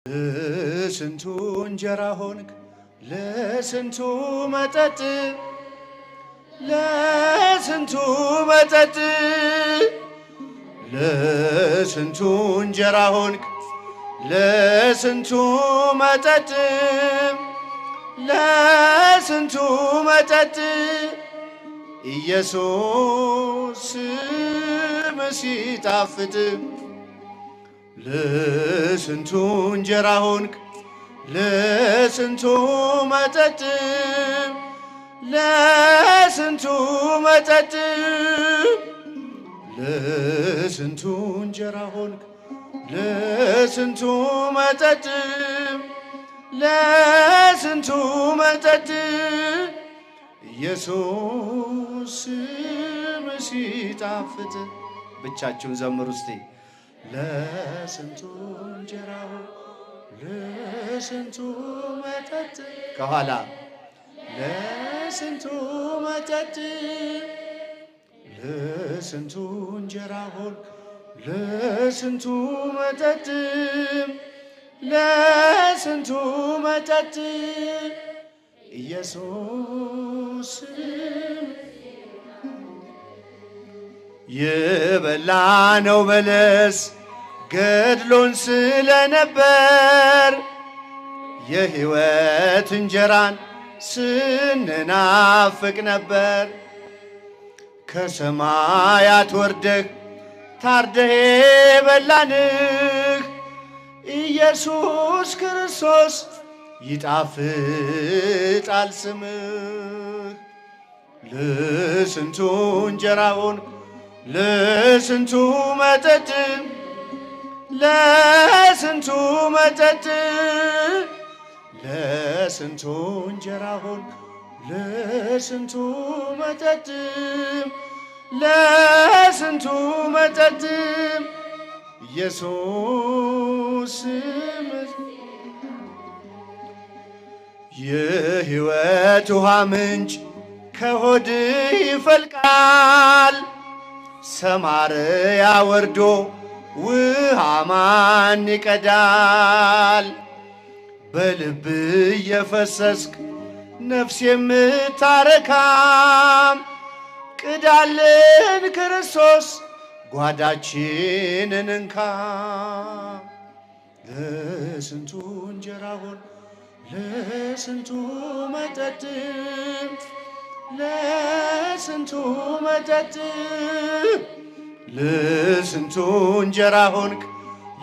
ለስንቱ እንጀራ ሆንክ ለስንቱ መጠጥ ለስንቱ መጠጥ ለስንቱ እንጀራ ሆንክ ለስንቱ መጠጥ ለስንቱ መጠጥ ኢየሱስ ስምህ ሲጣፍጥ ለስንቱ እንጀራ ሆንክ ለስንቱ መጠጥ ለስንቱ መጠጥ ለስንቱ እንጀራ ሆንክ ለስንቱ መጠጥ ለስንቱ መጠጥ ኢየሱስ ስምህ ሲጣፍጥ ብቻችሁን ዘምሩ እስቲ ለስንቱ እንጀራ ለስንቱ መጠጥ ከኋላ ለስንቱ መጠጥ ለስንቱ እንጀራ ሆንክ ለስንቱ መጠጥ ለስንቱ መጠጥ ኢየሱስ የበላነው በለስ ገድሎን ስለነበር የሕይወት እንጀራን ስንናፍቅ ነበር። ከሰማያት ወርደህ ታርደህ የበላንህ ኢየሱስ ክርስቶስ ይጣፍጣል ስምህ። ለስንቱ እንጀራ ሆንክ ለስንቱ መጠጥ ለስንቱ መጠጥ ለስንቱ እንጀራ ሆንክ ለስንቱ መጠጥ ለስንቱ መጠጥ ኢየሱስ የሕይወት ውሃ ምንጭ ከሆድህ ይፈልቃል። ሰማርያ ወርዶ ውሃ ማን ይቀዳል? በልብ እየፈሰስክ ነፍስ የምታረካም ቅዳልን ክርስቶስ ጓዳችንን እንካ። ለስንቱ እንጀራ ሆን ለስንቱ መጠጥ ለስንቱ መጠጥ ለስንቱ እንጀራ ሆንክ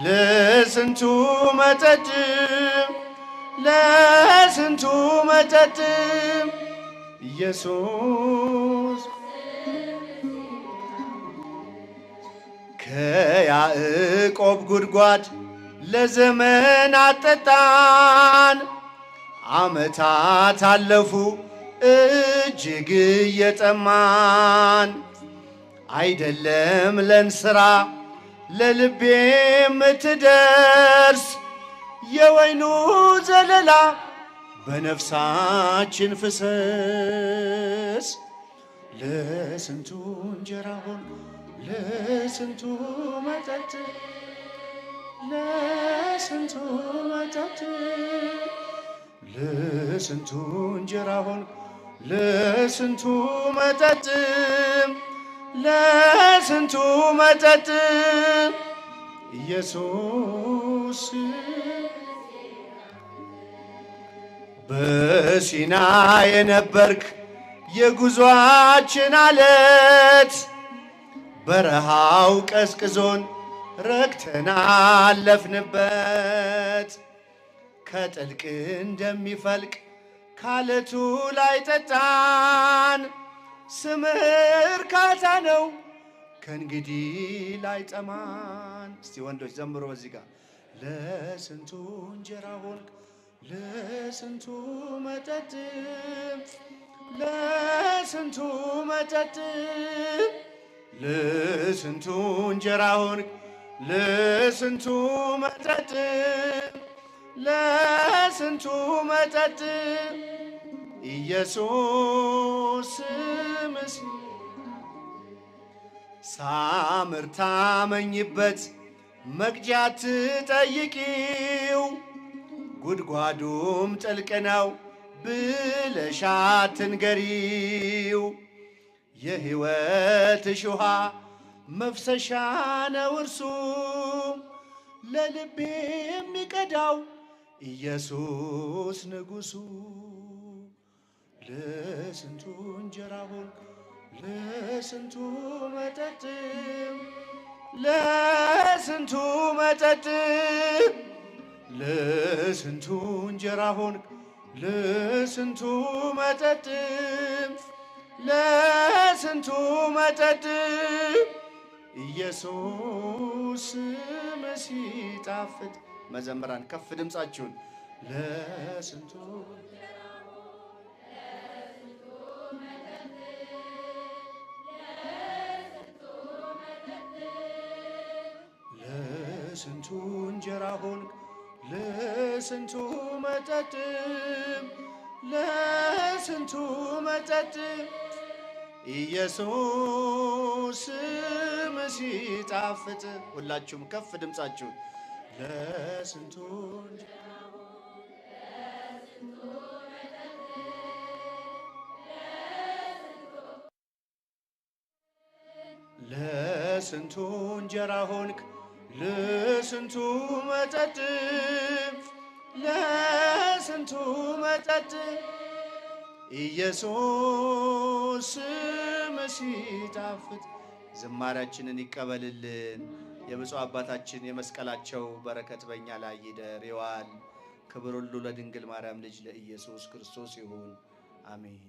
ለስንቱ መጠጥ ለስንቱ መጠጥ ኢየሱስ ከያዕቆብ ጉድጓድ ለዘመን አጠጣን። ዓመታት አለፉ እጅግ እየጠማን አይደለም ለንስራ ለልቤ የምትደርስ የወይኑ ዘለላ በነፍሳችን ፍሰስ። ለስንቱ እንጀራ ሆን ለስንቱ መጠጥ ለስንቱ መጠጥ ለስንቱ እንጀራ ሆን ለስንቱ መጠጥ ለስንቱ መጠጥ ኢየሱስ በሲና የነበርክ የጉዞአችን አለት በረሃው ቀዝቅዞን ረክተን አለፍንበት። ከጥልቅ እንደሚፈልቅ ካለቱ ላይ ጠጣን። ስምህ እርካታ ነው ከእንግዲህ ላይ ጠማን። እስቲ ወንዶች ዘምሮ በዚህ ጋር ለስንቱ እንጀራ ሆንክ ለስንቱ መጠጥ ለስንቱ መጠጥ ለስንቱ እንጀራ ሆንክ ለስንቱ መጠጥ ለስንቱ መጠጥ ኢየሱስ ሳምር ታመኝበት መግጃ ትጠይቂው ጉድጓዱም ጥልቅ ነው ብለሽ አትንገሪው። የሕይወትሽ ውሃ መፍሰሻ ነው እርሱ ለልቤ የሚቀዳው ኢየሱስ ንጉሡ። ለስንቱ እንጀራ ሆንክ ለስንቱ መጠጥ ለስንቱ መጠጥ ለስንቱ እንጀራ ሆንክ ለስንቱ መጠጥ ለስንቱ መጠጥ ኢየሱስ ስምህ ሲጣፍጥ። መዘምራን ከፍ ድምፃችሁን ለስንቱ ለስንቱ እንጀራ ሆንክ ለስንቱ መጠጥ ለስንቱ መጠጥ ኢየሱስ ስምህ ሲጣፍጥ። ሁላችሁም ከፍ ድምፃችሁን ለስንቱ ለስንቱ እንጀራ ሆንክ ለስንቱ መጠጥ ለስንቱ መጠጥ ኢየሱስ ስምህ ሲጣፍጥ። ዝማሬያችንን ይቀበልልን። የብፁዕ አባታችን የመስቀላቸው በረከት በእኛ ላይ ይደር ይዋል። ክብር ሁሉ ለድንግል ማርያም ልጅ ለኢየሱስ ክርስቶስ ይሁን፣ አሜን።